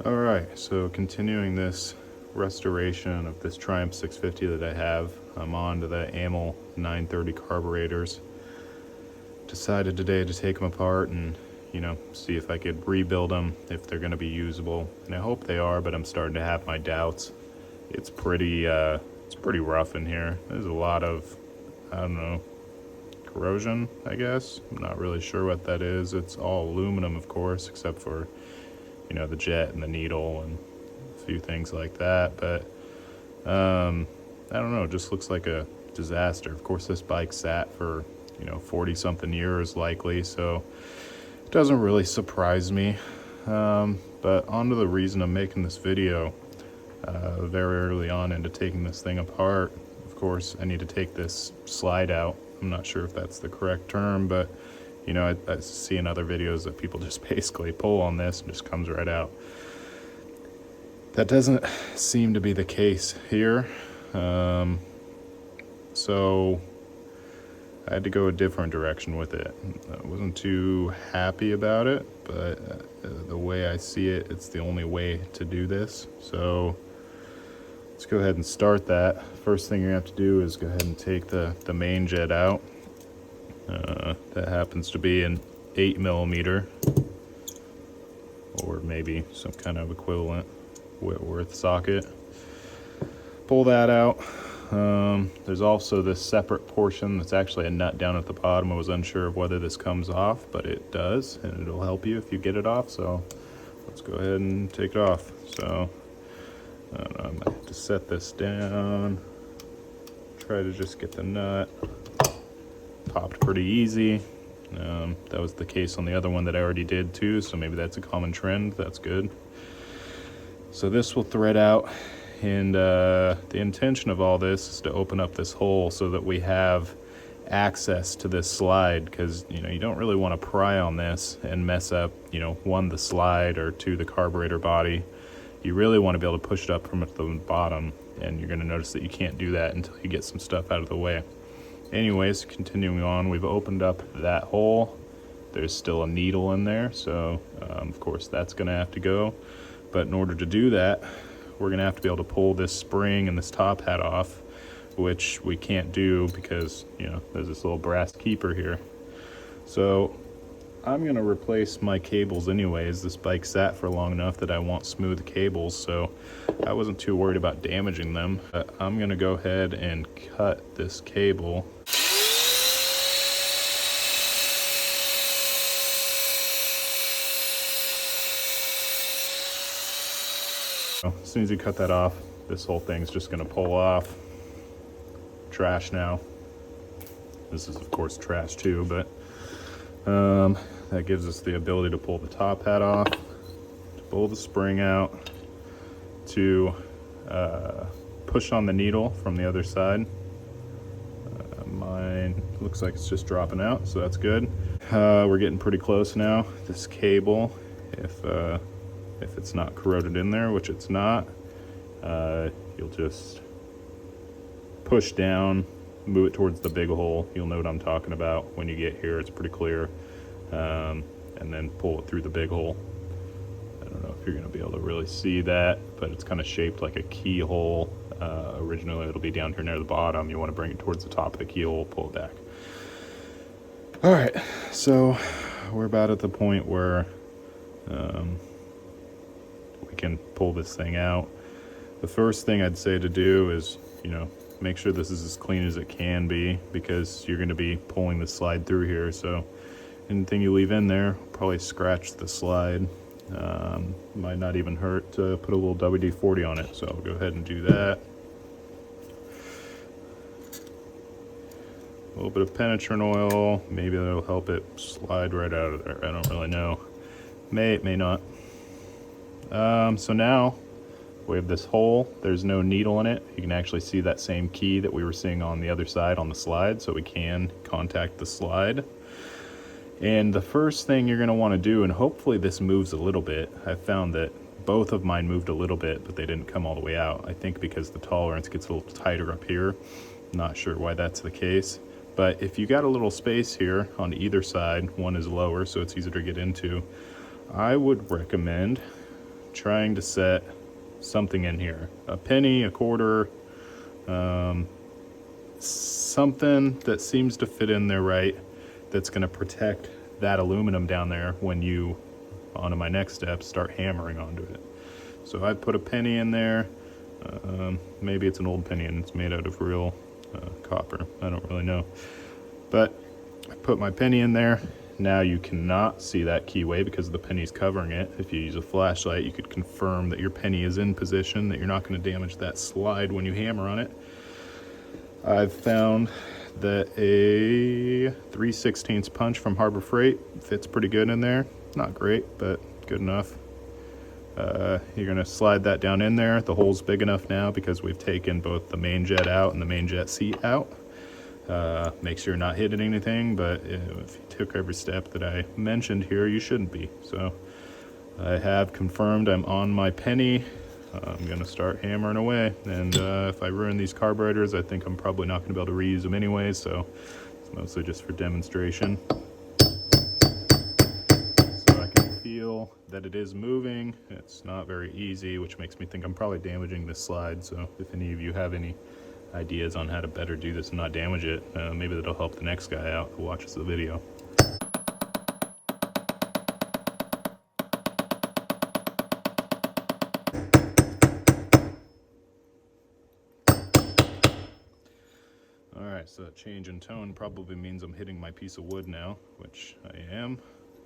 Alright, so continuing this restoration of this Triumph 650 that I have, I'm on to the Amal 930 carburetors. Decided today to take them apart and, see if I could rebuild them, if they're going to be usable. And I hope they are, but I'm starting to have my doubts. It's pretty rough in here. There's a lot of, I don't know, corrosion, I guess. I'm not really sure what that is. It's all aluminum, of course, except for the jet and the needle and a few things like that. But I don't know, it just looks like a disaster. Of course, this bike sat for 40 something years likely, so it doesn't really surprise me. But on to the reason I'm making this video. Very early on into taking this thing apart, of course I need to take this slide out. I'm not sure if that's the correct term, but I see in other videos that people just basically pull on this and just comes right out. That doesn't seem to be the case here. So I had to go a different direction with it. I wasn't too happy about it, but the way I see it, it's the only way to do this. So let's go ahead and start that. First thing you're gonna have to do is go ahead and take the main jet out. That happens to be an 8mm, or maybe some kind of equivalent Whitworth socket. Pull that out. There's also this separate portion that's actually a nut down at the bottom. I was unsure of whether this comes off, but it does, and it'll help you if you get it off. So let's go ahead and take it off. So I don't know, I might have to set this down, try to just get the nut. Popped pretty easy. That was the case on the other one that I already did too, so maybe that's a common trend. That's good. So this will thread out, and the intention of all this is to open up this hole so that we have access to this slide, because you don't really want to pry on this and mess up one, the slide, or two, the carburetor body. You really want to be able to push it up from the bottom, and you're going to notice that you can't do that until you get some stuff out of the way. Anyways, continuing on, we've opened up that hole. There's still a needle in there, so of course that's going to have to go. But in order to do that, we're going to have to be able to pull this spring and this top hat off, which we can't do because there's this little brass keeper here. So I'm going to replace my cables anyways. This bike sat for long enough that I want smooth cables, so I wasn't too worried about damaging them. But I'm going to go ahead and cut this cable. As soon as you cut that off, this whole thing's just going to pull off. Trash now. This is of course trash too, but that gives us the ability to pull the top hat off, to pull the spring out, to push on the needle from the other side. Mine looks like it's just dropping out, so that's good. We're getting pretty close now. This cable, if it's not corroded in there, which it's not, you'll just push down, move it towards the big hole. You'll know what I'm talking about when you get here. It's pretty clear. And then pull it through the big hole. I don't know if you're going to be able to really see that, but it's kind of shaped like a keyhole. Originally it'll be down here near the bottom. You want to bring it towards the top of the keyhole, pull it back. All right, so we're about at the point where we can pull this thing out. The first thing I'd say to do is, make sure this is as clean as it can be, because you're going to be pulling the slide through here. So anything you leave in there will probably scratch the slide. Might not even hurt to put a little WD-40 on it, so I'll go ahead and do that. A little bit of penetrant oil, maybe that'll help it slide right out of there. I don't really know. May not. So now we have this hole. There's no needle in it. You can actually see that same key that we were seeing on the other side on the slide, so we can contact the slide. And the first thing you're going to want to do, and hopefully this moves a little bit. I've found that both of mine moved a little bit, but they didn't come all the way out. I think because the tolerance gets a little tighter up here. Not sure why that's the case. But if you got a little space here on either side, one is lower so it's easier to get into, I would recommend trying to set something in here. A penny, a quarter, something that seems to fit in there right, that's going to protect that aluminum down there when you, on to my next step, start hammering onto it. So I put a penny in there. Maybe it's an old penny and it's made out of real copper. I don't really know. But I put my penny in there. Now you cannot see that keyway because the penny's covering it. If you use a flashlight, you could confirm that your penny is in position, that you're not going to damage that slide when you hammer on it. I've found that a 3/16 punch from Harbor Freight fits pretty good in there. Not great, but good enough. You're going to slide that down in there. The hole's big enough now because we've taken both the main jet out and the main jet seat out. Make sure you're not hitting anything, but if you took every step that I mentioned here, you shouldn't be. So I have confirmed I'm on my penny. I'm going to start hammering away, and if I ruin these carburetors, I think I'm probably not going to be able to reuse them anyway, so it's mostly just for demonstration. So I can feel that it is moving. It's not very easy, which makes me think I'm probably damaging this slide. So if any of you have any ideas on how to better do this and not damage it, maybe that'll help the next guy out who watches the video. Alright, so that change in tone probably means I'm hitting my piece of wood now, which I am.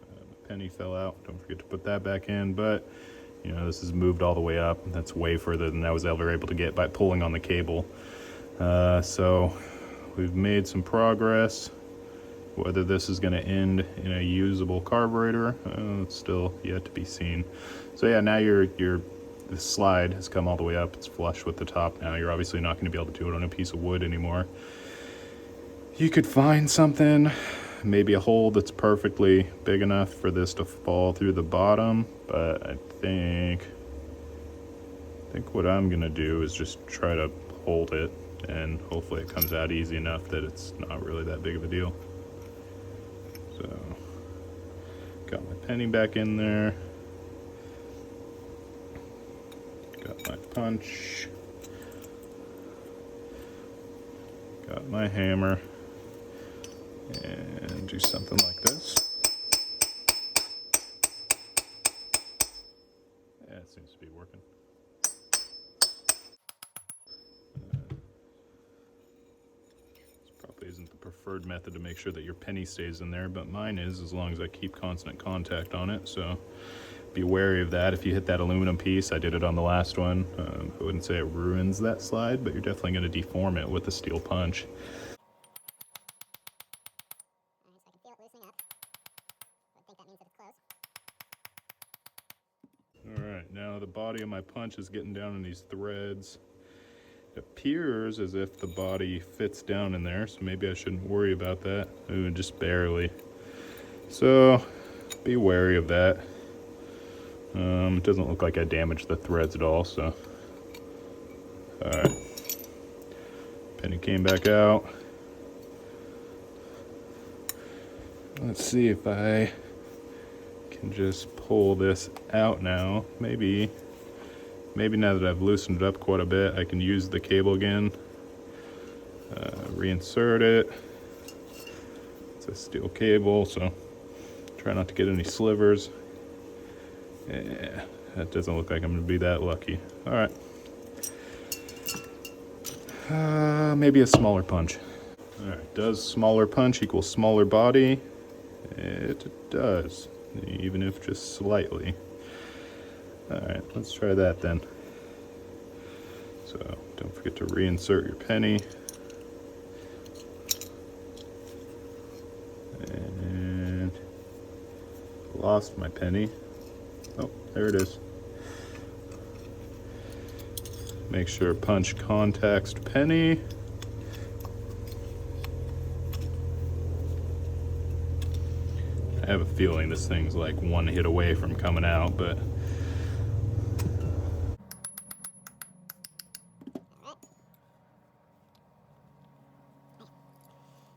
The penny fell out, don't forget to put that back in, but you know, this has moved all the way up. That's way further than I was ever able to get by pulling on the cable. So we've made some progress. Whether this is going to end in a usable carburetor, it's still yet to be seen. So yeah, now the slide has come all the way up. It's flush with the top now. You're obviously not going to be able to do it on a piece of wood anymore. You could find something, maybe a hole that's perfectly big enough for this to fall through the bottom, but I think what I'm going to do is just try to hold it, and hopefully it comes out easy enough that it's not really that big of a deal. So, got my penny back in there. Got my punch. Got my hammer. And do something like this. Yeah, it seems to be working. This probably isn't the preferred method to make sure that your penny stays in there, but mine is, as long as I keep constant contact on it. So be wary of that. If you hit that aluminum piece, I did it on the last one. I wouldn't say it ruins that slide, but you're definitely going to deform it with a steel punch. Alright, now the body of my punch is getting down in these threads. It appears as if the body fits down in there, so maybe I shouldn't worry about that. Ooh, just barely. So, be wary of that. It doesn't look like I damaged the threads at all, so. Alright. Penny came back out. Let's see if I can just pull this out now. Maybe now that I've loosened it up quite a bit, I can use the cable again. Reinsert it. It's a steel cable, so try not to get any slivers. Yeah, that doesn't look like I'm going to be that lucky. Alright. Maybe a smaller punch. Alright, does smaller punch equal smaller body? It does, even if just slightly. Alright, let's try that then. So, don't forget to reinsert your penny. And lost my penny. Oh, there it is. Make sure punch contacts penny. I have a feeling this thing's like one hit away from coming out, but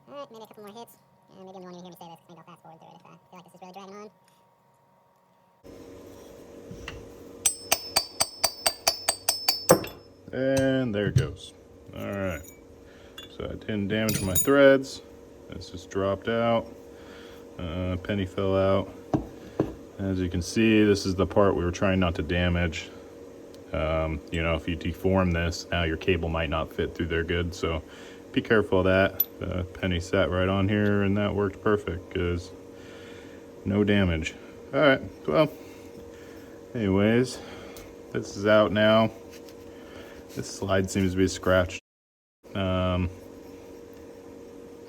Alright, maybe a couple more hits. Maybe you won't even hear me say this. Maybe I'll fast forward through it if I feel like this is really dragging on. And there it goes. All right. So I didn't damage my threads. This just dropped out. Penny fell out. As you can see, this is the part we were trying not to damage. You know, if you deform this, now your cable might not fit through there good, so be careful of that. The penny sat right on here, and that worked perfect, because no damage. All right, well, anyways, this is out now. This slide seems to be scratched. I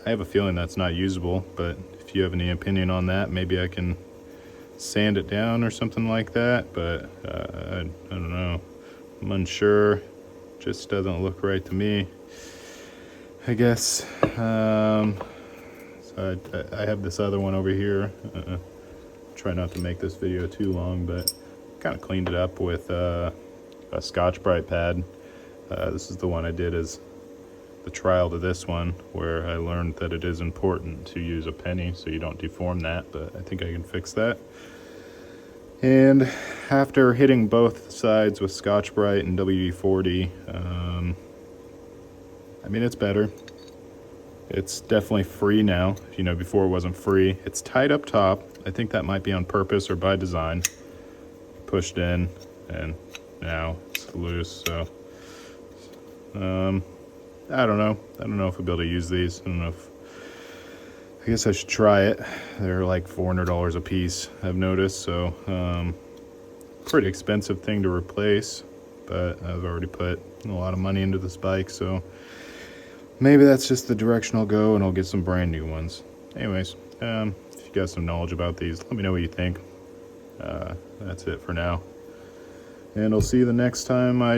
have a feeling that's not usable, but if you have any opinion on that, maybe I can sand it down or something like that, but I don't know. I'm unsure. Just doesn't look right to me, I guess. So I have this other one over here. Try not to make this video too long, but kind of cleaned it up with a Scotch-Brite pad. This is the one I did as the trial to this one, where I learned that it is important to use a penny so you don't deform that, but I think I can fix that. And after hitting both sides with Scotch-Brite and WD-40, I mean, it's better. It's definitely free now. You know, before it wasn't free. It's tight up top. I think that might be on purpose or by design. Pushed in, and now it's loose, so I don't know. I don't know if I'll be able to use these. I don't know if... I guess I should try it. They're like $400 a piece, I've noticed, so pretty expensive thing to replace, but I've already put a lot of money into this bike, so maybe that's just the direction I'll go, and I'll get some brand new ones. Anyways, if you got some knowledge about these, let me know what you think. That's it for now, and I'll see you the next time I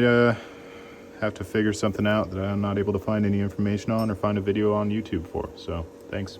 have to figure something out that I'm not able to find any information on or find a video on YouTube for. So thanks.